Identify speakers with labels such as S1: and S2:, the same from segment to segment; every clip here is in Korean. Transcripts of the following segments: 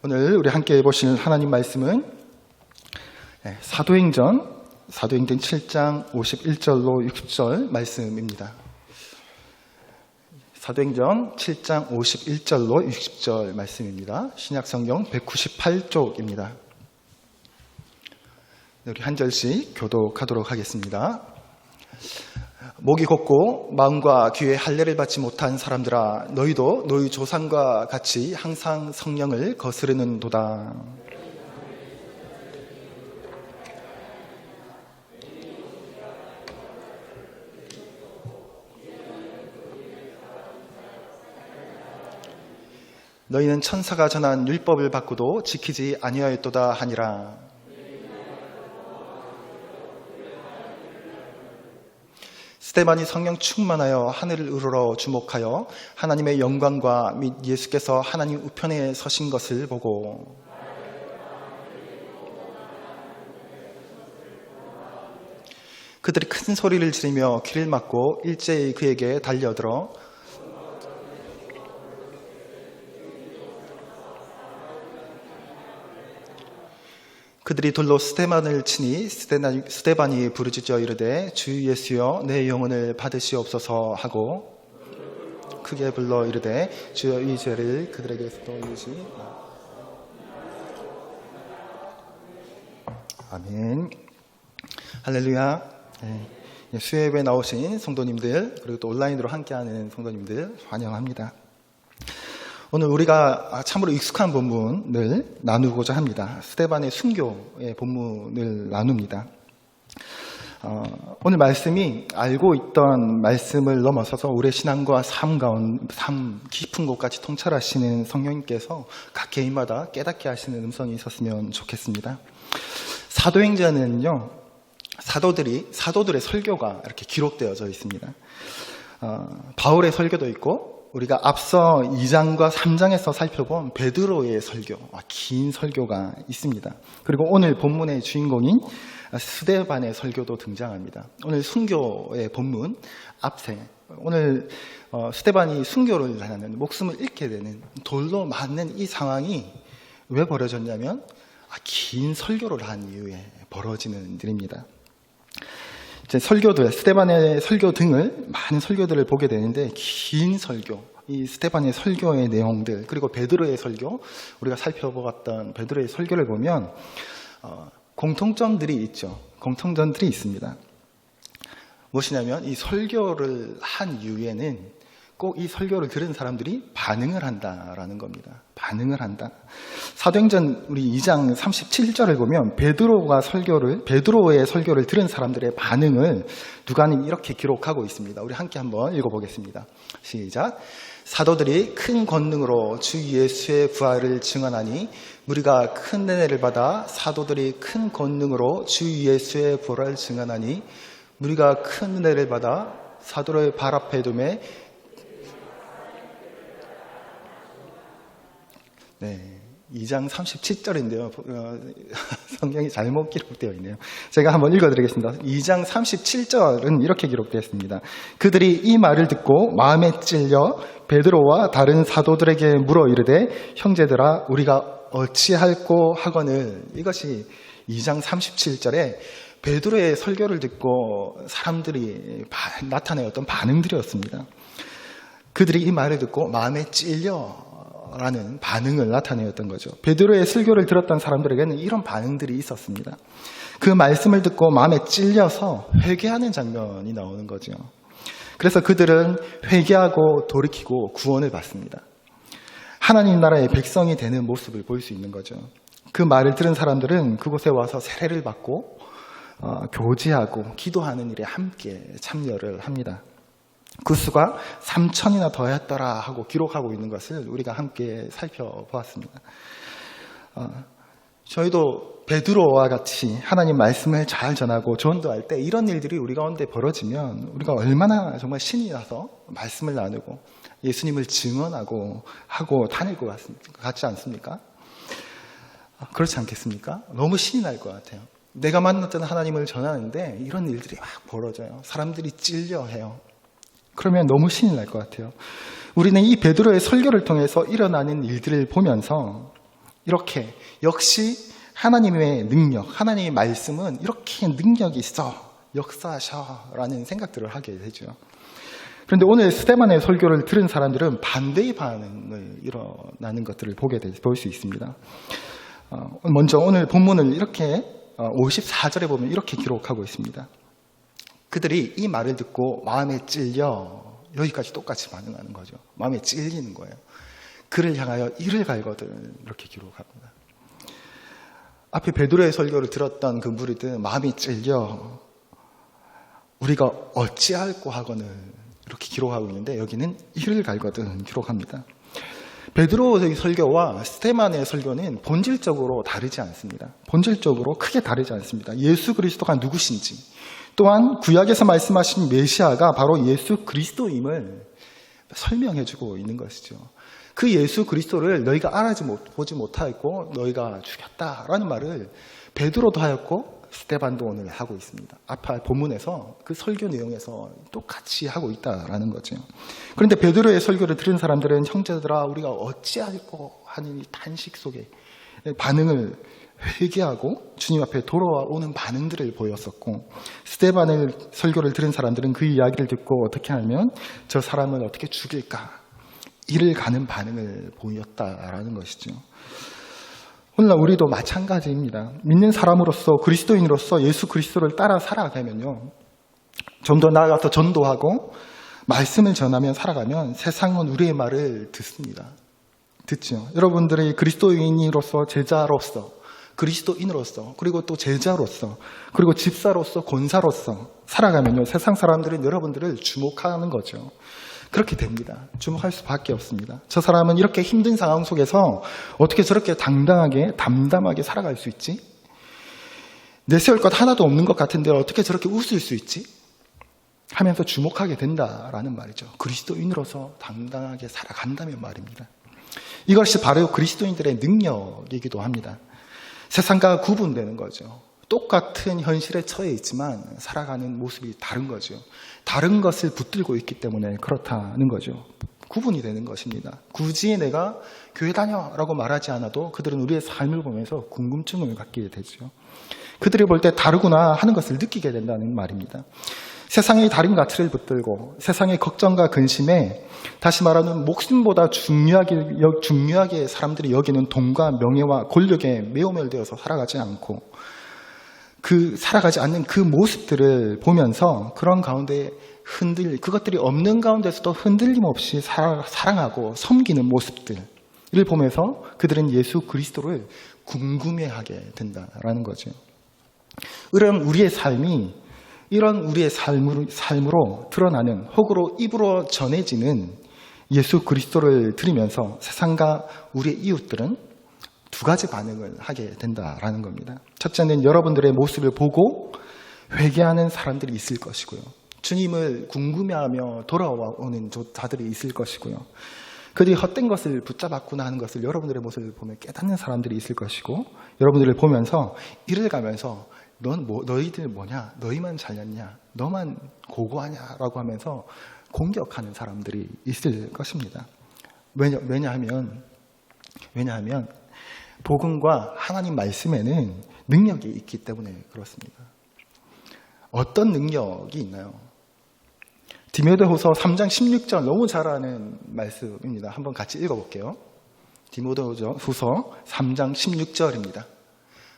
S1: 오늘 우리 함께 보실 하나님 말씀은 사도행전 7장 51절로 60절 말씀입니다. 사도행전 7장 51절로 60절 말씀입니다. 신약성경 198쪽입니다. 우리 한 절씩 교독하도록 하겠습니다. 목이 곧고 마음과 귀에 할례를 받지 못한 사람들아, 너희도 너희 조상과 같이 항상 성령을 거스르는도다. 너희는 천사가 전한 율법을 받고도 지키지 아니하였도다 하니라. 스데반이 성령 충만하여 하늘을 우러러 주목하여 하나님의 영광과 및 예수께서 하나님 우편에 서신 것을 보고 그들이 큰 소리를 지르며 귀를 막고 일제히 그에게 달려들어 그들이 돌로 스데반을 치니 스데반이 부르짖어 이르되 주 예수여 내 영혼을 받으시옵소서 하고 크게 불러 이르되 주여 이 죄를 그들에게서 떠올리지 아멘. 할렐루야. 수요예배 나오신 성도님들, 그리고 또 온라인으로 함께하는 성도님들 환영합니다. 오늘 우리가 참으로 익숙한 본문을 나누고자 합니다. 스데반의 순교의 본문을 나눕니다. 오늘 말씀이 알고 있던 말씀을 넘어서서 우리의 신앙과 삶 깊은 곳까지 통찰하시는 성령님께서 각 개인마다 깨닫게 하시는 음성이 있었으면 좋겠습니다. 사도행전은요, 사도들의 설교가 이렇게 기록되어져 있습니다. 바울의 설교도 있고, 우리가 앞서 2장과 3장에서 살펴본 베드로의 설교, 긴 설교가 있습니다. 그리고 오늘 본문의 주인공인 스데반의 설교도 등장합니다. 오늘 순교의 본문 앞에 오늘 스데반이 순교를 하는, 목숨을 잃게 되는, 돌로 맞는 이 상황이 왜 벌어졌냐면 긴 설교를 한 이후에 벌어지는 일입니다. 이제 스데반의 설교 등을 많은 설교들을 보게 되는데, 긴 설교, 이 스데반의 설교의 내용들, 그리고 베드로의 설교, 우리가 살펴보았던 베드로의 설교를 보면 공통점들이 있죠. 공통점들이 있습니다. 무엇이냐면 이 설교를 한 이후에는 꼭 이 설교를 들은 사람들이 반응을 한다라는 겁니다. 반응을 한다. 사도행전 우리 2장 37절을 보면 베드로의 설교를 들은 사람들의 반응을 누가는 이렇게 기록하고 있습니다. 우리 함께 한번 읽어보겠습니다. 시작. 사도들이 큰 권능으로 주 예수의 부활을 증언하니 우리가 큰 은혜를 받아 사도들이 큰 권능으로 주 예수의 부활을 증언하니 우리가 큰 은혜를 받아 사도를 발 앞에 두매 네, 2장 37절인데요. 성경이 잘못 기록되어 있네요. 제가 한번 읽어드리겠습니다. 2장 37절은 이렇게 기록되어 있습니다. 그들이 이 말을 듣고 마음에 찔려 베드로와 다른 사도들에게 물어 이르되 형제들아 우리가 어찌할꼬 하거늘. 이것이 2장 37절에 베드로의 설교를 듣고 사람들이 나타내었던 반응들이었습니다. 그들이 이 말을 듣고 마음에 찔려 라는 반응을 나타내었던 거죠. 베드로의 설교를 들었던 사람들에게는 이런 반응들이 있었습니다. 그 말씀을 듣고 마음에 찔려서 회개하는 장면이 나오는 거죠. 그래서 그들은 회개하고 돌이키고 구원을 받습니다. 하나님 나라의 백성이 되는 모습을 볼 수 있는 거죠. 그 말을 들은 사람들은 그곳에 와서 세례를 받고 교제하고 기도하는 일에 함께 참여를 합니다. 그 수가 3,000이나 더했더라 하고 기록하고 있는 것을 우리가 함께 살펴보았습니다. 저희도 베드로와 같이 하나님 말씀을 잘 전하고 전도할 때 이런 일들이 우리 가운데 벌어지면 우리가 얼마나 정말 신이 나서 말씀을 나누고 예수님을 증언하고 하고 다닐 것 같지 않습니까? 그렇지 않겠습니까? 너무 신이 날 것 같아요. 내가 만났던 하나님을 전하는데 이런 일들이 막 벌어져요. 사람들이 찔려해요. 그러면 너무 신이 날 것 같아요. 우리는 이 베드로의 설교를 통해서 일어나는 일들을 보면서 이렇게 역시 하나님의 능력, 하나님의 말씀은 이렇게 능력이 있어, 역사하셔라는 생각들을 하게 되죠. 그런데 오늘 스데반의 설교를 들은 사람들은 반대의 반응을 일어나는 것들을 볼 수 있습니다. 먼저 오늘 본문을 이렇게 54절에 보면 이렇게 기록하고 있습니다. 그들이 이 말을 듣고 마음에 찔려, 여기까지 똑같이 반응하는 거죠. 마음에 찔리는 거예요. 그를 향하여 이를 갈거든, 이렇게 기록합니다. 앞에 베드로의 설교를 들었던 그 무리들은 마음이 찔려 우리가 어찌할꼬 하거늘, 이렇게 기록하고 있는데 여기는 이를 갈거든 기록합니다. 베드로의 설교와 스데반의 설교는 본질적으로 다르지 않습니다. 본질적으로 크게 다르지 않습니다. 예수 그리스도가 누구신지, 또한 구약에서 말씀하신 메시아가 바로 예수 그리스도임을 설명해주고 있는 것이죠. 그 예수 그리스도를 너희가 보지 못하였고 너희가 죽였다라는 말을 베드로도 하였고 스데반도 오늘 하고 있습니다. 앞에 본문에서 그 설교 내용에서 똑같이 하고 있다라는 거죠. 그런데 베드로의 설교를 들은 사람들은 형제들아 우리가 어찌할꼬 하는 이 탄식 속에 반응을 회개하고 주님 앞에 돌아오는 반응들을 보였었고, 스데반의 설교를 들은 사람들은 그 이야기를 듣고 어떻게 하면 저 사람을 어떻게 죽일까 이를 가는 반응을 보였다라는 것이죠. 오늘날 우리도 마찬가지입니다. 믿는 사람으로서, 그리스도인으로서 예수 그리스도를 따라 살아가면요, 좀 더 나아가서 전도하고 말씀을 전하며 살아가면 세상은 우리의 말을 듣죠. 여러분들이 그리스도인으로서, 제자로서, 그리스도인으로서, 그리고 또 제자로서, 그리고 집사로서, 권사로서 살아가면요, 세상 사람들은 여러분들을 주목하는 거죠. 그렇게 됩니다. 주목할 수밖에 없습니다. 저 사람은 이렇게 힘든 상황 속에서 어떻게 저렇게 당당하게, 담담하게 살아갈 수 있지? 내세울 것 하나도 없는 것 같은데 어떻게 저렇게 웃을 수 있지? 하면서 주목하게 된다라는 말이죠. 그리스도인으로서 당당하게 살아간다면 말입니다. 이것이 바로 그리스도인들의 능력이기도 합니다. 세상과 구분되는 거죠. 똑같은 현실에 처해 있지만 살아가는 모습이 다른 거죠. 다른 것을 붙들고 있기 때문에 그렇다는 거죠. 구분이 되는 것입니다. 굳이 내가 교회 다녀라고 말하지 않아도 그들은 우리의 삶을 보면서 궁금증을 갖게 되죠. 그들이 볼 때 다르구나 하는 것을 느끼게 된다는 말입니다. 세상의 다른 가치를 붙들고 세상의 걱정과 근심에, 다시 말하면 목숨보다 중요하게 사람들이 여기는 돈과 명예와 권력에 매오멸되어서 살아가지 않고 살아가지 않는 그 모습들을 보면서 그런 가운데 그것들이 없는 가운데서도 흔들림 없이 사랑하고 섬기는 모습들을 보면서 그들은 예수 그리스도를 궁금해하게 된다라는 거죠. 우리의 삶이 이런 우리의 삶으로 드러나는, 혹으로 입으로 전해지는 예수 그리스도를 들으면서 세상과 우리의 이웃들은 두 가지 반응을 하게 된다라는 겁니다. 첫째는 여러분들의 모습을 보고 회개하는 사람들이 있을 것이고요. 주님을 궁금해하며 돌아오는 자들이 있을 것이고요. 그들이 헛된 것을 붙잡았구나 하는 것을 여러분들의 모습을 보며 깨닫는 사람들이 있을 것이고, 여러분들을 보면서 이를 가면서 너희들 뭐냐? 너희만 잘났냐? 너만 고고하냐? 라고 하면서 공격하는 사람들이 있을 것입니다. 왜냐하면 복음과 하나님 말씀에는 능력이 있기 때문에 그렇습니다. 어떤 능력이 있나요? 디모데후서 3장 16절, 너무 잘 아는 말씀입니다. 한번 같이 읽어볼게요. 디모데후서 3장 16절입니다.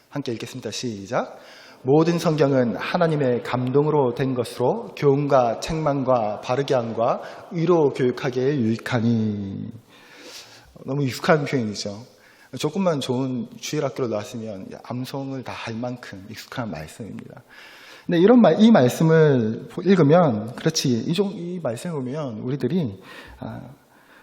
S1: 함께 읽겠습니다. 시작. 모든 성경은 하나님의 감동으로 된 것으로 교훈과 책망과 바르게 함과 의로 교육하기에 유익하니. 너무 익숙한 표현이죠. 조금만 좋은 주일학교로 나왔으면 암송을 다 할 만큼 익숙한 말씀입니다. 근데 이 말씀을 읽으면, 이 말씀을 보면 우리들이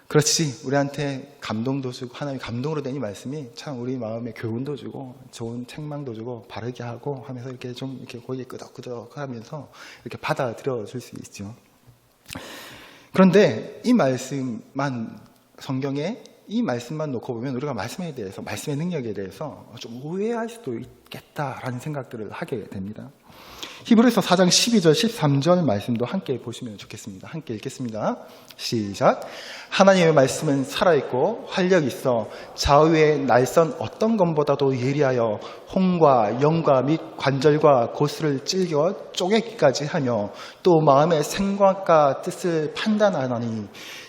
S1: 그렇지, 우리한테 감동도 주고 하나님의 감동으로 된 이 말씀이 참 우리 마음에 교훈도 주고 좋은 책망도 주고 바르게 하고 하면서 이렇게 좀 이렇게 고개 끄덕끄덕 하면서 이렇게 받아들여 줄 수 있죠. 그런데 이 말씀만 성경에 이 말씀만 놓고 보면 우리가 말씀에 대해서, 말씀의 능력에 대해서 좀 오해할 수도 있겠다라는 생각들을 하게 됩니다. 히브리서 4장 12절 13절 말씀도 함께 보시면 좋겠습니다. 함께 읽겠습니다. 시작. 하나님의 말씀은 살아있고 활력이 있어 좌우의 날선 어떤 것보다도 예리하여 혼과 영과 및 관절과 고수를 찔겨 쪼개기까지 하며 또 마음의 생각과 뜻을 판단하나니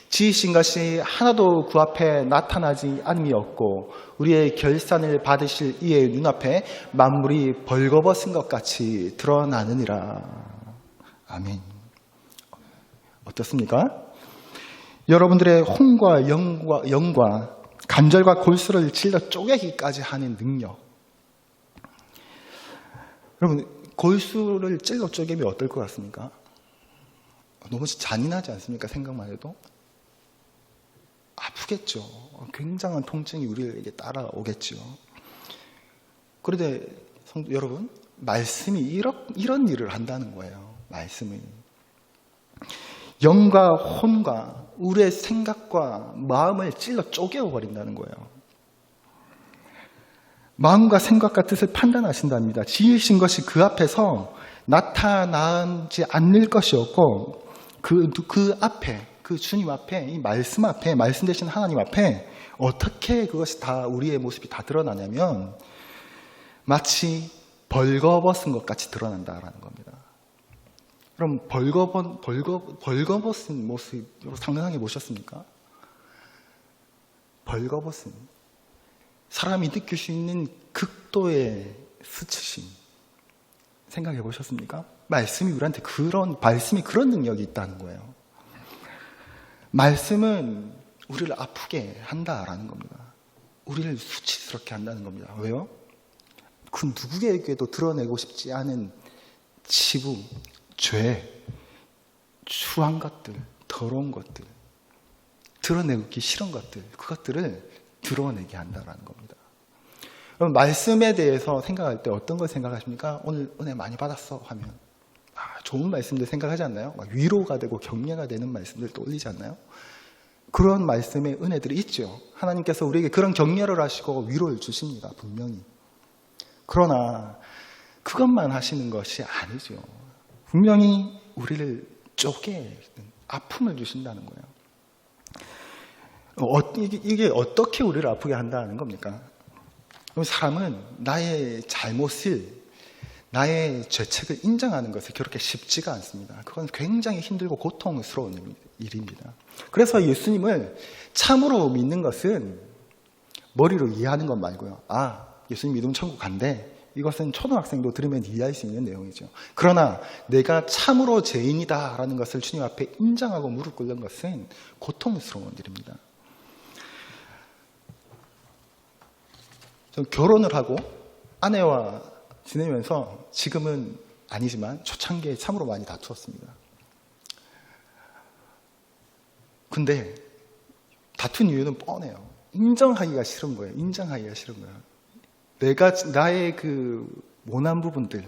S1: 지으신 것이 하나도 그 앞에 나타나지 않음이 없고 우리의 결산을 받으실 이의 눈앞에 만물이 벌거벗은 것 같이 드러나느니라. 아멘. 어떻습니까? 여러분들의 혼과 영과 관절과 골수를 찔러 쪼개기까지 하는 능력. 여러분, 골수를 찔러 쪼개면 어떨 것 같습니까? 너무 잔인하지 않습니까? 생각만 해도. 아프겠죠. 굉장한 통증이 우리에게 따라오겠죠. 그런데 여러분, 말씀이 이런 일을 한다는 거예요. 말씀이. 영과 혼과 우리의 생각과 마음을 찔러 쪼개어버린다는 거예요. 마음과 생각과 뜻을 판단하신답니다. 지으신 것이 그 앞에서 나타나지 않을 것이 없고 그 앞에, 그 주님 앞에, 이 말씀 앞에, 말씀 되신 하나님 앞에 어떻게 그것이 다 우리의 모습이 다 드러나냐면 마치 벌거벗은 것 같이 드러난다라는 겁니다. 그럼 벌거벗은 모습 상상해 보셨습니까? 벌거벗은 사람이 느낄 수 있는 극도의 수치심 생각해 보셨습니까? 말씀이 우리한테 말씀이 그런 능력이 있다는 거예요. 말씀은 우리를 아프게 한다라는 겁니다. 우리를 수치스럽게 한다는 겁니다. 왜요? 그 누구에게도 드러내고 싶지 않은 치부, 죄, 추한 것들, 더러운 것들, 드러내기 싫은 것들, 그것들을 드러내게 한다라는 겁니다. 그럼 말씀에 대해서 생각할 때 어떤 걸 생각하십니까? 오늘 은혜 많이 받았어 하면 좋은 말씀들 생각하지 않나요? 위로가 되고 격려가 되는 말씀들 떠올리지 않나요? 그런 말씀의 은혜들이 있죠. 하나님께서 우리에게 그런 격려를 하시고 위로를 주십니다. 분명히. 그러나 그것만 하시는 것이 아니죠. 분명히 우리를 쪼개는 아픔을 주신다는 거예요. 이게 어떻게 우리를 아프게 한다는 겁니까? 사람은 나의 잘못을, 나의 죄책을 인정하는 것이 그렇게 쉽지가 않습니다. 그건 굉장히 힘들고 고통스러운 일입니다. 그래서 예수님을 참으로 믿는 것은 머리로 이해하는 것 말고요. 예수님 믿으면 천국 간대. 이것은 초등학생도 들으면 이해할 수 있는 내용이죠. 그러나 내가 참으로 죄인이다라는 것을 주님 앞에 인정하고 무릎 꿇는 것은 고통스러운 일입니다. 전 결혼을 하고 아내와 지내면서 지금은 아니지만 초창기에 참으로 많이 다투었습니다. 근데 다툰 이유는 뻔해요. 인정하기가 싫은 거예요. 나의 그 모난 부분들,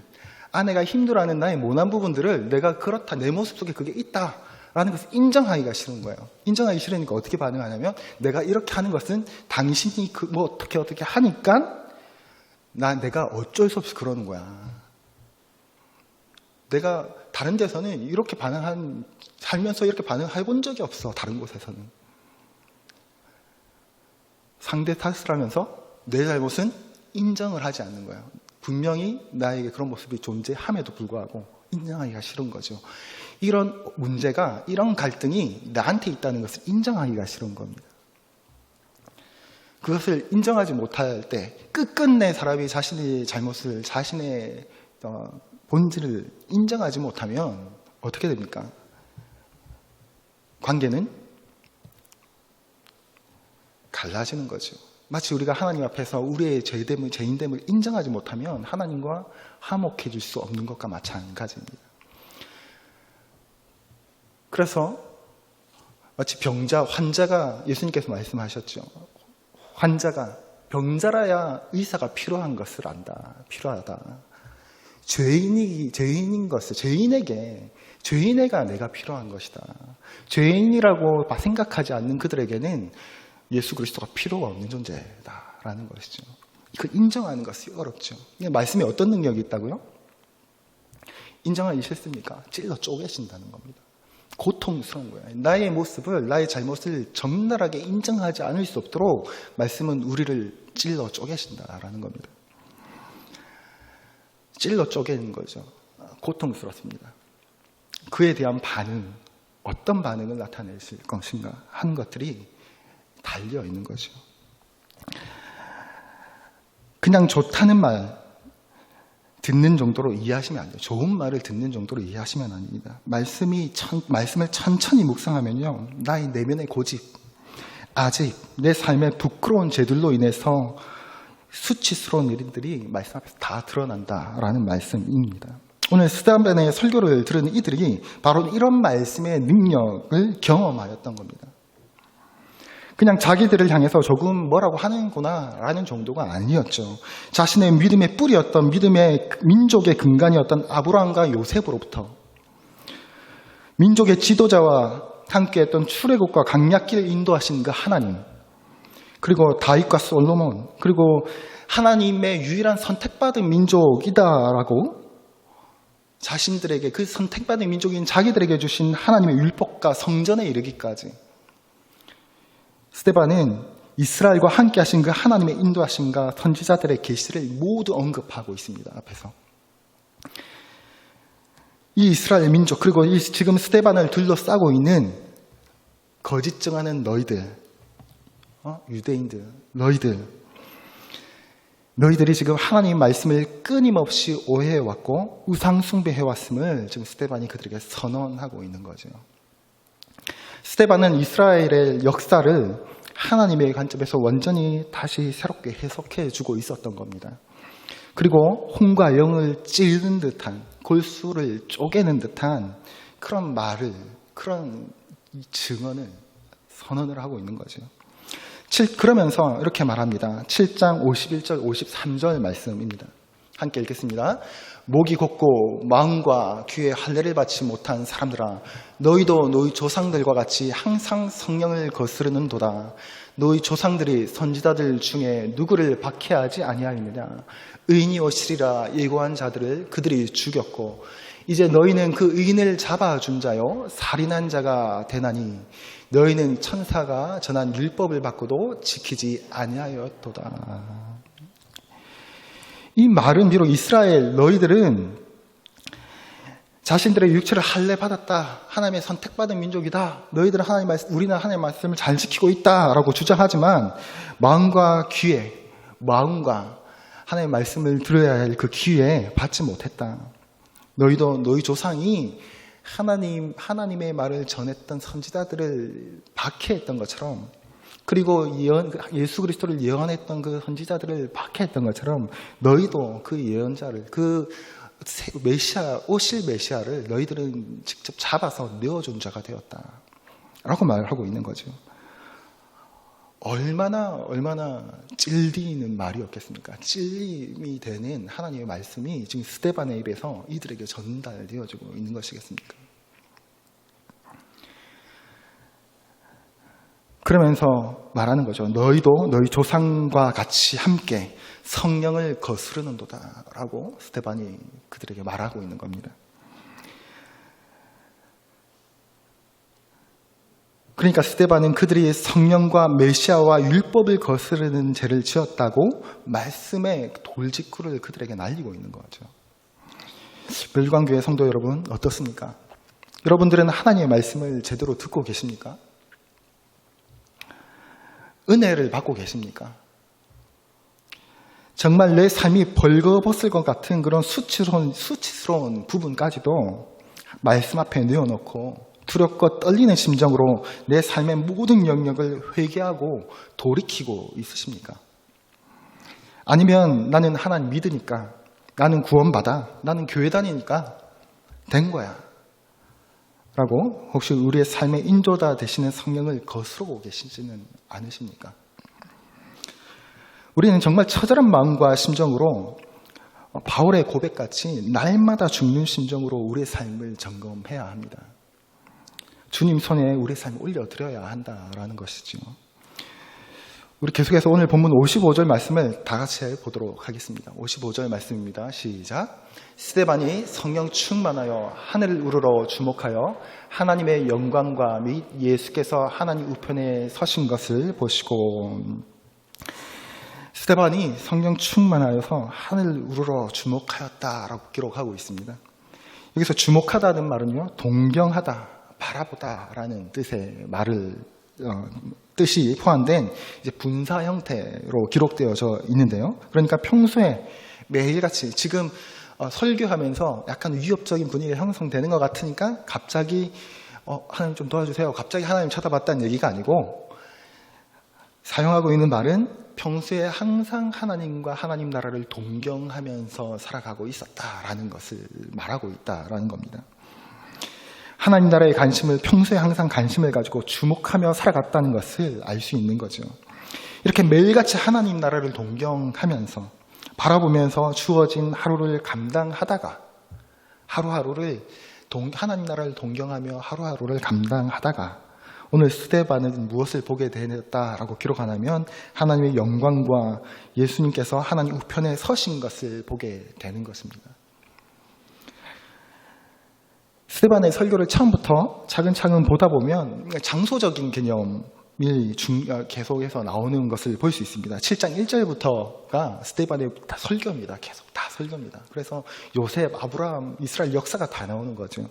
S1: 아내가 힘들어하는 나의 모난 부분들을 내가 그렇다, 내 모습 속에 그게 있다라는 것을 인정하기가 싫은 거예요. 인정하기 싫으니까 어떻게 반응하냐면 내가 이렇게 하는 것은 당신이 어떻게 하니까 내가 어쩔 수 없이 그러는 거야. 내가 다른 데서는 이렇게 살면서 이렇게 반응해 본 적이 없어. 다른 곳에서는. 상대 탓을 하면서 내 잘못은 인정을 하지 않는 거예요. 분명히 나에게 그런 모습이 존재함에도 불구하고 인정하기가 싫은 거죠. 이런 문제가, 이런 갈등이 나한테 있다는 것을 인정하기가 싫은 겁니다. 그것을 인정하지 못할 때 끝끝내 사람이 자신의 잘못을, 자신의 본질을 인정하지 못하면 어떻게 됩니까? 관계는 갈라지는 거죠. 마치 우리가 하나님 앞에서 우리의 죄인됨을 인정하지 못하면 하나님과 화목해질 수 없는 것과 마찬가지입니다. 그래서 마치 환자가 예수님께서 말씀하셨죠. 환자가 병자라야 의사가 필요한 것을 안다. 필요하다. 죄인에게 내가 필요한 것이다. 죄인이라고 생각하지 않는 그들에게는 예수 그리스도가 필요가 없는 존재다라는 것이죠. 그 인정하는 것이 어렵죠. 말씀에 어떤 능력이 있다고요? 인정하기 싫습니까? 찔러 쪼개신다는 겁니다. 고통스러운 거예요. 나의 모습을, 나의 잘못을 적나라하게 인정하지 않을 수 없도록 말씀은 우리를 찔러 쪼개신다라는 겁니다. 찔러 쪼개는 거죠. 고통스럽습니다. 그에 대한 반응, 어떤 반응을 나타내실 것인가 하는 것들이 달려 있는 거죠. 그냥 좋다는 말 듣는 정도로 이해하시면 안 돼요. 좋은 말을 듣는 정도로 이해하시면 아닙니다. 말씀을 천천히 묵상하면요, 나의 내면의 고집, 아집, 내 삶의 부끄러운 죄들로 인해서 수치스러운 일들이 말씀 앞에서 다 드러난다라는 말씀입니다. 오늘 스데반의 설교를 들은 이들이 바로 이런 말씀의 능력을 경험하였던 겁니다. 그냥 자기들을 향해서 조금 뭐라고 하는구나 라는 정도가 아니었죠. 자신의 믿음의 뿌리였던, 믿음의 민족의 근간이었던 아브라함과 요셉으로부터 민족의 지도자와 함께했던 출애굽과 강약길을 인도하신 그 하나님, 그리고 다윗과 솔로몬, 그리고 하나님의 유일한 선택받은 민족이다라고 자신들에게, 그 선택받은 민족인 자기들에게 주신 하나님의 율법과 성전에 이르기까지 스데반은 이스라엘과 함께 하신 그 하나님의 인도하심과 선지자들의 계시를 모두 언급하고 있습니다. 앞에서 이 이스라엘 민족, 그리고 지금 스데반을 둘러싸고 있는 거짓 증하는 너희들, 유대인들, 너희들이 지금 하나님 말씀을 끊임없이 오해해왔고 우상 숭배해왔음을 지금 스데반이 그들에게 선언하고 있는 거죠. 스데반은 이스라엘의 역사를 하나님의 관점에서 완전히 다시 새롭게 해석해주고 있었던 겁니다. 그리고 혼과 영을 찌르는 듯한, 골수를 쪼개는 듯한 그런 말을, 그런 증언을 선언을 하고 있는 거죠. 그러면서 이렇게 말합니다. 7장 51절 53절 말씀입니다. 함께 읽겠습니다. 목이 곧고 마음과 귀에 할례를 받지 못한 사람들아, 너희도 너희 조상들과 같이 항상 성령을 거스르는도다. 너희 조상들이 선지자들 중에 누구를 박해하지 아니하였느냐. 의인이 오시리라 예고한 자들을 그들이 죽였고 이제 너희는 그 의인을 잡아준 자요 살인한 자가 되나니 너희는 천사가 전한 율법을 받고도 지키지 아니하였도다. 이 말은 비록 이스라엘 너희들은 자신들의 육체를 할례 받았다, 하나님의 선택받은 민족이다, 너희들은 우리는 하나님의 말씀을 잘 지키고 있다라고 주장하지만 마음과 귀에, 마음과 하나님의 말씀을 들어야 할 그 귀에 받지 못했다. 너희도 너희 조상이 하나님의 말을 전했던 선지자들을 박해했던 것처럼, 그리고 예수 그리스도를 예언했던 그 선지자들을 박해했던 것처럼 너희도 그 예언자를, 그 오실 메시아를 너희들은 직접 잡아서 내어준 자가 되었다 라고 말하고 있는 거죠. 얼마나 찔리는 말이었겠습니까? 찔림이 되는 하나님의 말씀이 지금 스데반의 입에서 이들에게 전달되어지고 있는 것이겠습니까? 그러면서 말하는 거죠. 너희도 너희 조상과 같이 함께 성령을 거스르는도다 라고 스데반이 그들에게 말하고 있는 겁니다. 그러니까 스데반은 그들이 성령과 메시아와 율법을 거스르는 죄를 지었다고 말씀의 돌직구를 그들에게 날리고 있는 거죠. 멸관교회 성도 여러분, 어떻습니까? 여러분들은 하나님의 말씀을 제대로 듣고 계십니까? 은혜를 받고 계십니까? 정말 내 삶이 벌거벗을 것 같은 그런 수치스러운 부분까지도 말씀 앞에 내어놓고 두렵고 떨리는 심정으로 내 삶의 모든 영역을 회개하고 돌이키고 있으십니까? 아니면 나는 하나님 믿으니까, 나는 구원받아, 나는 교회 다니니까 된 거야 라고 혹시 우리의 삶의 인도자 되시는 성령을 거스르고 계시지는 않으십니까? 우리는 정말 처절한 마음과 심정으로 바울의 고백같이 날마다 죽는 심정으로 우리의 삶을 점검해야 합니다. 주님 손에 우리의 삶을 올려드려야 한다라는 것이죠. 우리 계속해서 오늘 본문 55절 말씀을 다 같이 보도록 하겠습니다. 55절 말씀입니다. 시작. 스데반이 성령 충만하여 하늘을 우러러 주목하여 하나님의 영광과 및 예수께서 하나님 우편에 서신 것을 보시고. 스데반이 성령 충만하여서 하늘을 우러러 주목하였다라고 기록하고 있습니다. 여기서 주목하다는 말은요, 동경하다, 바라보다라는 뜻의 뜻이 포함된 이제 분사 형태로 기록되어져 있는데요. 그러니까 평소에 매일같이 지금 설교하면서 약간 위협적인 분위기가 형성되는 것 같으니까 갑자기 하나님 좀 도와주세요. 갑자기 하나님 쳐다봤다는 얘기가 아니고, 사용하고 있는 말은 평소에 항상 하나님과 하나님 나라를 동경하면서 살아가고 있었다라는 것을 말하고 있다라는 겁니다. 하나님 나라의 관심을 평소에 항상 관심을 가지고 주목하며 살아갔다는 것을 알 수 있는 거죠. 이렇게 매일같이 하나님 나라를 동경하면서 바라보면서 주어진 하루를 감당하다가 하루하루를 하나님 나라를 동경하며 하루하루를 감당하다가 오늘 스데반은 무엇을 보게 되었다라고 기록하냐면 하나님의 영광과 예수님께서 하나님 우편에 서신 것을 보게 되는 것입니다. 스데반의 설교를 처음부터 차근차근 보다 보면 장소적인 개념이 계속해서 나오는 것을 볼 수 있습니다. 7장 1절부터가 스데반의 다 설교입니다. 계속 다 설교입니다. 그래서 요셉, 아브라함, 이스라엘 역사가 다 나오는 거죠.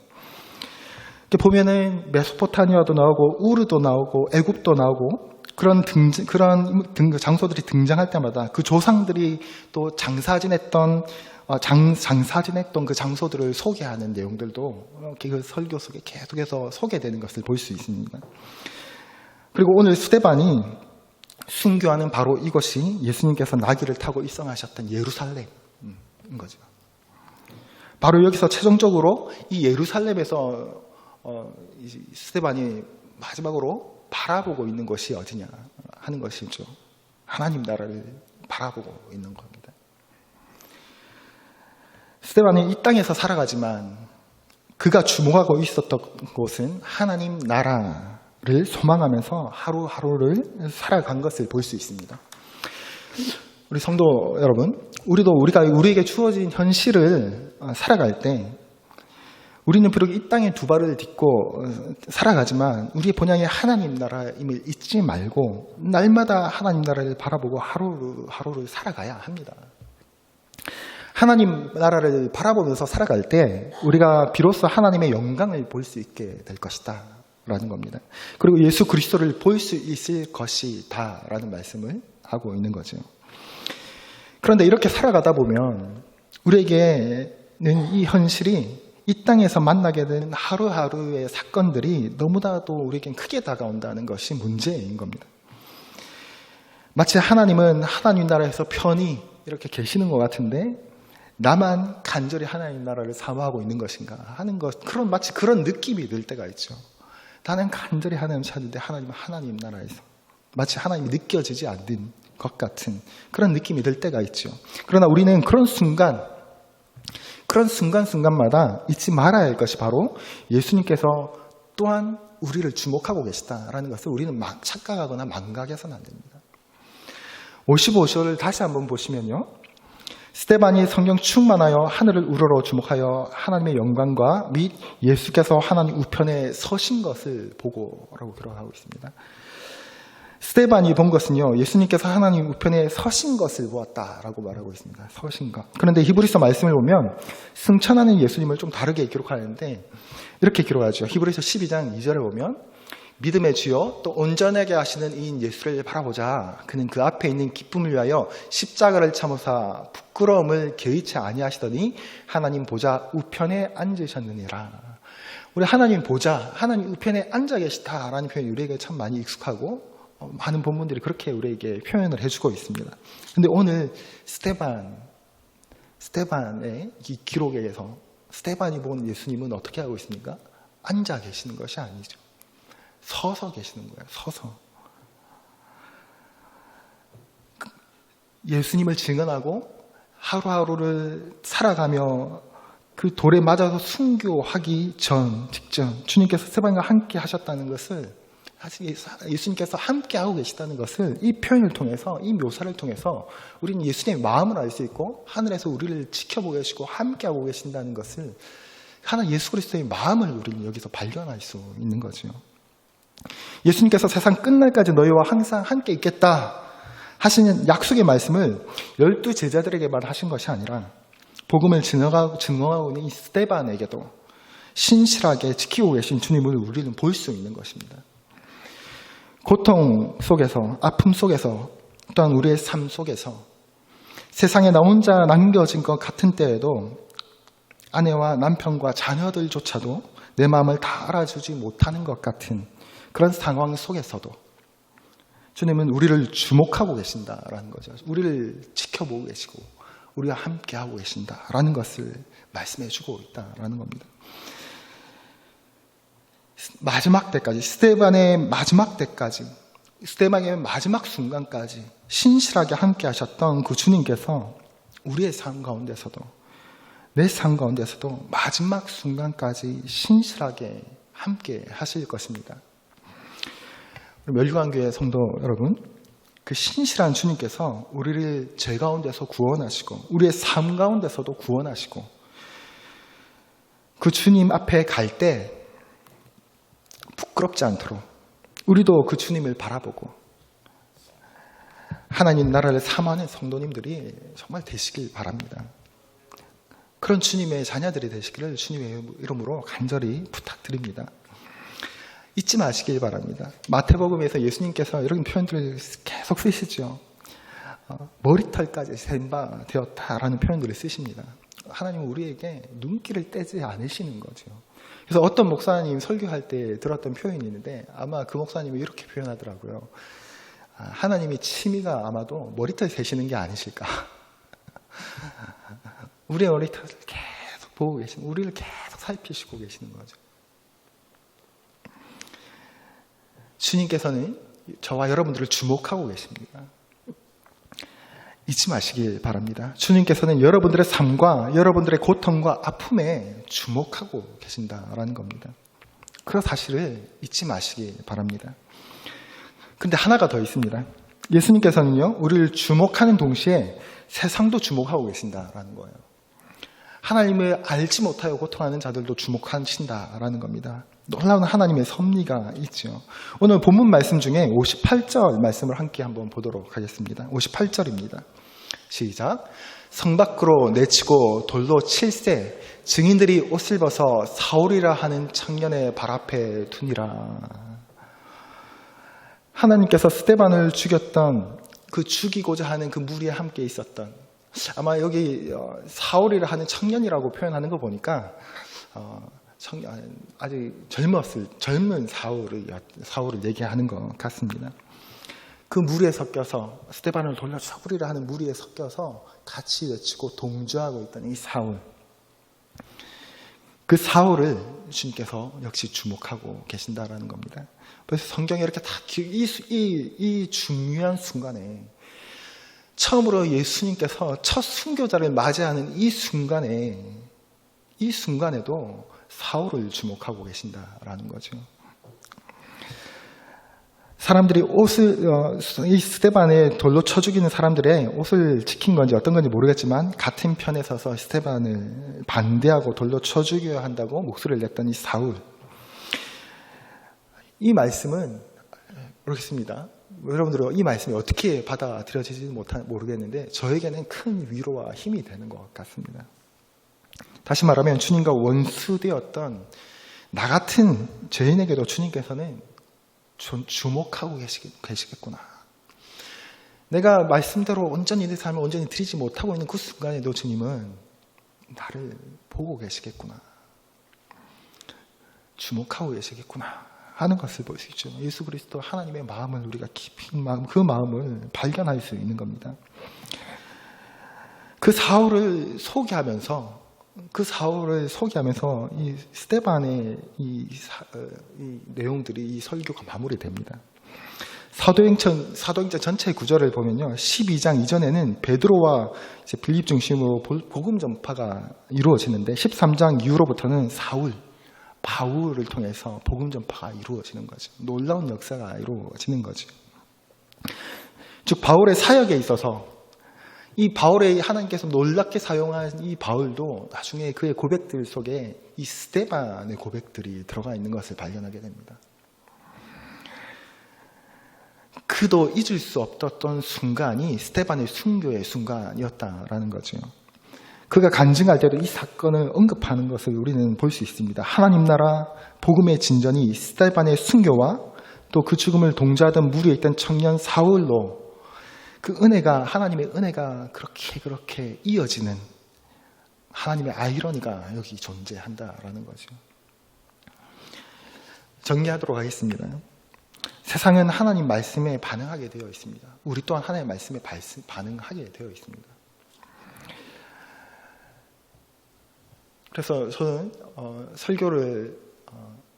S1: 보면은 메소포타미아도 나오고 우르도 나오고 애굽도 나오고 그런 장소들이 등장할 때마다 그 조상들이 또 장사지냈던 그 장소들을 소개하는 내용들도 그 설교 속에 계속해서 소개되는 것을 볼 수 있습니다. 그리고 오늘 스데반이 순교하는 바로 이것이 예수님께서 나귀를 타고 입성하셨던 예루살렘인 거죠. 바로 여기서 최종적으로 이 예루살렘에서 스데반이 마지막으로 바라보고 있는 것이 어디냐 하는 것이죠. 하나님 나라를 바라보고 있는 겁니다. 스데반이 이 땅에서 살아가지만 그가 주목하고 있었던 곳은 하나님 나라를 소망하면서 하루하루를 살아간 것을 볼 수 있습니다. 우리 성도 여러분, 우리에게 주어진 현실을 살아갈 때 우리는 비록 이 땅에 두 발을 딛고 살아가지만 우리의 본향이 하나님 나라임을 잊지 말고 날마다 하나님 나라를 바라보고 하루를 살아가야 합니다. 하나님 나라를 바라보면서 살아갈 때 우리가 비로소 하나님의 영광을 볼 수 있게 될 것이다 라는 겁니다. 그리고 예수 그리스도를 볼 수 있을 것이다 라는 말씀을 하고 있는 거죠. 그런데 이렇게 살아가다 보면 우리에게는 이 현실이 이 땅에서 만나게 되는 하루하루의 사건들이 너무나도 우리에겐 크게 다가온다는 것이 문제인 겁니다. 마치 하나님은 하나님 나라에서 편히 이렇게 계시는 것 같은데 나만 간절히 하나님 나라를 사모하고 있는 것인가 하는 마치 그런 느낌이 들 때가 있죠. 나는 간절히 하나님 찾는데 하나님은 하나님 나라에서 마치 하나님이 느껴지지 않는 것 같은 그런 느낌이 들 때가 있죠. 그러나 우리는 그런 순간순간마다 잊지 말아야 할 것이 바로 예수님께서 또한 우리를 주목하고 계시다라는 것을 우리는 막 착각하거나 망각해서는 안 됩니다. 55절을 다시 한번 보시면요. 스데반이 성령 충만하여 하늘을 우러러 주목하여 하나님의 영광과 및 예수께서 하나님 우편에 서신 것을 보고라고 기록하고 있습니다. 스데반이 본 것은요, 예수님께서 하나님 우편에 서신 것을 보았다라고 말하고 있습니다. 서신 것. 그런데 히브리서 말씀을 보면 승천하는 예수님을 좀 다르게 기록하는데 이렇게 기록하죠. 히브리서 12장 2절에 보면 믿음의 주요 또 온전하게 하시는 이인 예수를 바라보자. 그는 그 앞에 있는 기쁨을 위하여 십자가를 참으사 부끄러움을 개의치 아니하시더니 하나님 보좌 우편에 앉으셨느니라. 우리 하나님 보좌, 하나님 우편에 앉아 계시다라는 표현이 우리에게 참 많이 익숙하고 많은 본문들이 그렇게 우리에게 표현을 해주고 있습니다. 그런데 오늘 스데반의 이 기록에서 스데반이 본 예수님은 어떻게 하고 있습니까? 앉아 계시는 것이 아니죠. 서서 계시는 거예요. 서서. 예수님을 증언하고 하루하루를 살아가며 그 돌에 맞아서 순교하기 직전 주님께서 스데반과 함께 하셨다는 것을 사실 예수님께서 함께하고 계시다는 것을 이 표현을 통해서, 이 묘사를 통해서 우리는 예수님의 마음을 알 수 있고 하늘에서 우리를 지켜보고 계시고 함께하고 계신다는 것을, 하나 예수 그리스도의 마음을 우리는 여기서 발견할 수 있는 거죠. 예수님께서 세상 끝날까지 너희와 항상 함께 있겠다 하시는 약속의 말씀을 12 제자들에게만 하신 것이 아니라 복음을 증언하고 있는 이 스데반에게도 신실하게 지키고 계신 주님을 우리는 볼 수 있는 것입니다. 고통 속에서, 아픔 속에서, 또한 우리의 삶 속에서 세상에 나 혼자 남겨진 것 같은 때에도 아내와 남편과 자녀들조차도 내 마음을 다 알아주지 못하는 것 같은 그런 상황 속에서도 주님은 우리를 주목하고 계신다라는 거죠. 우리를 지켜보고 계시고 우리와 함께하고 계신다라는 것을 말씀해주고 있다라는 겁니다. 마지막 때까지, 스데반의 마지막 때까지, 스데반의 마지막 순간까지 신실하게 함께 하셨던 그 주님께서 우리의 삶 가운데서도, 내 삶 가운데서도 마지막 순간까지 신실하게 함께 하실 것입니다. 멸류관교회 성도 여러분, 그 신실한 주님께서 우리를 죄 가운데서 구원하시고 우리의 삶 가운데서도 구원하시고 그 주님 앞에 갈 때 부끄럽지 않도록 우리도 그 주님을 바라보고 하나님 나라를 사모하는 성도님들이 정말 되시길 바랍니다. 그런 주님의 자녀들이 되시기를 주님의 이름으로 간절히 부탁드립니다. 잊지 마시길 바랍니다. 마태복음에서 예수님께서 이런 표현들을 계속 쓰시죠. 머리털까지 센 바 되었다라는 표현들을 쓰십니다. 하나님은 우리에게 눈길을 떼지 않으시는 거죠. 그래서 어떤 목사님 설교할 때 들었던 표현이 있는데 아마 그 목사님이 이렇게 표현하더라고요. 하나님이 취미가 아마도 머리털 세시는 게 아니실까. 우리의 머리털을 계속 보고 계시는, 우리를 계속 살피시고 계시는 거죠. 주님께서는 저와 여러분들을 주목하고 계십니다. 잊지 마시길 바랍니다. 주님께서는 여러분들의 삶과 여러분들의 고통과 아픔에 주목하고 계신다라는 겁니다. 그런 사실을 잊지 마시길 바랍니다. 그런데 하나가 더 있습니다. 예수님께서는요, 우리를 주목하는 동시에 세상도 주목하고 계신다라는 거예요. 하나님을 알지 못하여 고통하는 자들도 주목하신다라는 겁니다. 놀라운 하나님의 섭리가 있죠. 오늘 본문 말씀 중에 58절 말씀을 함께 한번 보도록 하겠습니다. 58절입니다. 시작. 성 밖으로 내치고 돌로 칠세 증인들이 옷을 벗어 사울이라 하는 청년의 발 앞에 두니라. 하나님께서 스데반을 죽였던 그 죽이고자 하는 그 무리에 함께 있었던, 아마 여기 사울이라 하는 청년이라고 표현하는 거 보니까 아직 젊은 사울을 얘기하는 것 같습니다. 그 무리에 섞여서 스데반을 돌려 사울이라 하는 무리에 섞여서 같이 외치고 동조하고 있던 이 사울, 그 사울을 주님께서 역시 주목하고 계신다라는 겁니다. 그래서 성경에 이렇게 다 이 중요한 순간에, 처음으로 예수님께서 첫 순교자를 맞이하는 이 순간에도 사울을 주목하고 계신다라는 거죠. 사람들이 이 스데반에 돌로 쳐 죽이는 사람들의 옷을 지킨 건지 어떤 건지 모르겠지만 같은 편에 서서 스데반을 반대하고 돌로 쳐 죽여야 한다고 목소리를 냈던 이 사울. 이 말씀은 모르겠습니다. 여러분들은 이 말씀이 어떻게 받아들여지지 모르겠는데 저에게는 큰 위로와 힘이 되는 것 같습니다. 다시 말하면 주님과 원수되었던 나 같은 죄인에게도 주님께서는 주목하고 계시겠구나. 내가 말씀대로 온전히 내 삶을 온전히 드리지 못하고 있는 그 순간에도 주님은 나를 보고 계시겠구나. 주목하고 계시겠구나 하는 것을 볼 수 있죠. 예수 그리스도 하나님의 마음을 우리가 깊이 그 마음을 발견할 수 있는 겁니다. 그 사울을 소개하면서 이 스데반의 이 내용들이, 이 설교가 마무리됩니다. 사도행전 전체 구절을 보면요, 12장 이전에는 베드로와 빌립 중심으로 복음 전파가 이루어지는데 13장 이후로부터는 사울, 바울을 통해서 복음 전파가 이루어지는 거죠. 놀라운 역사가 이루어지는 거죠. 즉 바울의 사역에 있어서 이 바울의 하나님께서 놀랍게 사용한 이 바울도 나중에 그의 고백들 속에 이 스데반의 고백들이 들어가 있는 것을 발견하게 됩니다. 그도 잊을 수 없었던 순간이 스데반의 순교의 순간이었다라는 거죠. 그가 간증할 때도 이 사건을 언급하는 것을 우리는 볼 수 있습니다. 하나님 나라 복음의 진전이 스데반의 순교와 또 그 죽음을 동조하던 무리에 있던 청년 사울로 그 은혜가, 하나님의 은혜가 그렇게 이어지는 하나님의 아이러니가 여기 존재한다라는 거죠. 정리하도록 하겠습니다. 세상은 하나님 말씀에 반응하게 되어 있습니다. 우리 또한 하나님의 말씀에 반응하게 되어 있습니다. 그래서 저는 설교를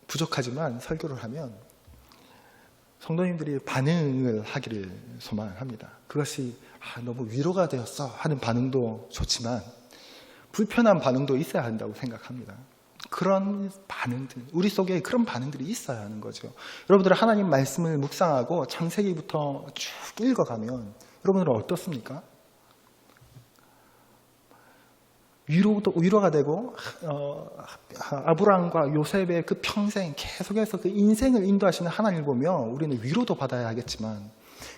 S1: 부족하지만 설교를 하면 성도님들이 반응을 하기를 소망합니다. 그것이 너무 위로가 되었어 하는 반응도 좋지만 불편한 반응도 있어야 한다고 생각합니다. 그런 반응들, 우리 속에 그런 반응들이 있어야 하는 거죠. 여러분들 하나님 말씀을 묵상하고 창세기부터 쭉 읽어가면 여러분들은 어떻습니까? 위로가 되고 아브라함과 요셉의 그 평생 계속해서 그 인생을 인도하시는 하나님을 보며 우리는 위로도 받아야 하겠지만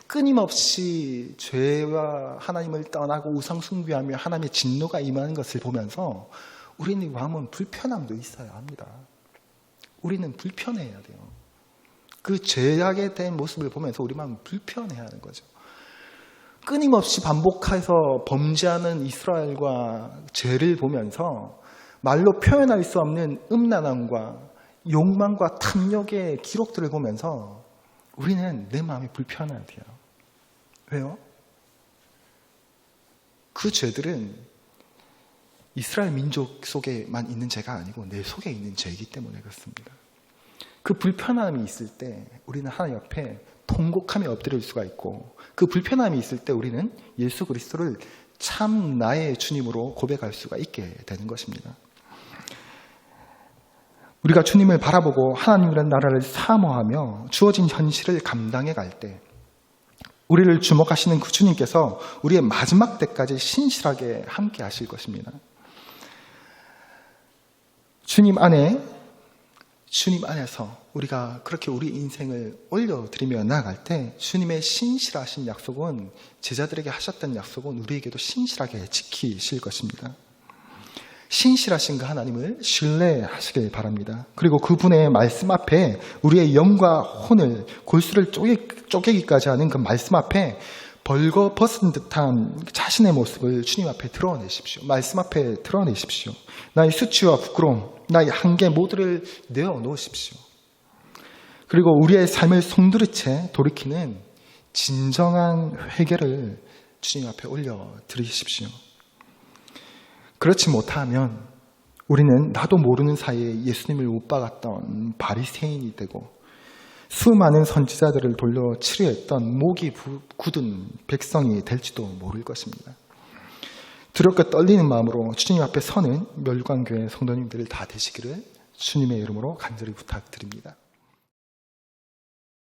S1: 끊임없이 죄와 하나님을 떠나고 우상 숭배하며 하나님의 진노가 임하는 것을 보면서 우리는 마음은 불편함도 있어야 합니다. 우리는 불편해야 돼요. 그 죄악에 대한 모습을 보면서 우리 마음은 불편해야 하는 거죠. 끊임없이 반복해서 범죄하는 이스라엘과 죄를 보면서 말로 표현할 수 없는 음란함과 욕망과 탐욕의 기록들을 보면서 우리는 내 마음이 불편해야 돼요. 왜요? 그 죄들은 이스라엘 민족 속에만 있는 죄가 아니고 내 속에 있는 죄이기 때문에 그렇습니다. 그 불편함이 있을 때 우리는 하나님 앞에 통곡하며 엎드릴 수가 있고 그 불편함이 있을 때 우리는 예수 그리스도를 참 나의 주님으로 고백할 수가 있게 되는 것입니다. 우리가 주님을 바라보고 하나님이라는 나라를 사모하며 주어진 현실을 감당해 갈 때 우리를 주목하시는 그 주님께서 우리의 마지막 때까지 신실하게 함께 하실 것입니다. 주님 안에서 우리가 그렇게 우리 인생을 올려드리며 나아갈 때 주님의 신실하신 약속은 제자들에게 하셨던 약속은 우리에게도 신실하게 지키실 것입니다. 신실하신 그 하나님을 신뢰하시길 바랍니다. 그리고 그분의 말씀 앞에 우리의 영과 혼을 골수를 쪼개기까지 하는 그 말씀 앞에 벌거벗은 듯한 자신의 모습을 주님 앞에 드러내십시오. 말씀 앞에 드러내십시오. 나의 수치와 부끄러움, 나의 한계 모두를 내어놓으십시오. 그리고 우리의 삶을 송두리째 돌이키는 진정한 회개를 주님 앞에 올려드리십시오. 그렇지 못하면 우리는 나도 모르는 사이에 예수님을 못 박았던 바리새인이 되고 수많은 선지자들을 돌려 치료했던 목이 굳은 백성이 될지도 모를 것입니다. 두렵고 떨리는 마음으로 주님 앞에 서는 멸관교회 성도님들 다 되시기를 주님의 이름으로 간절히 부탁드립니다.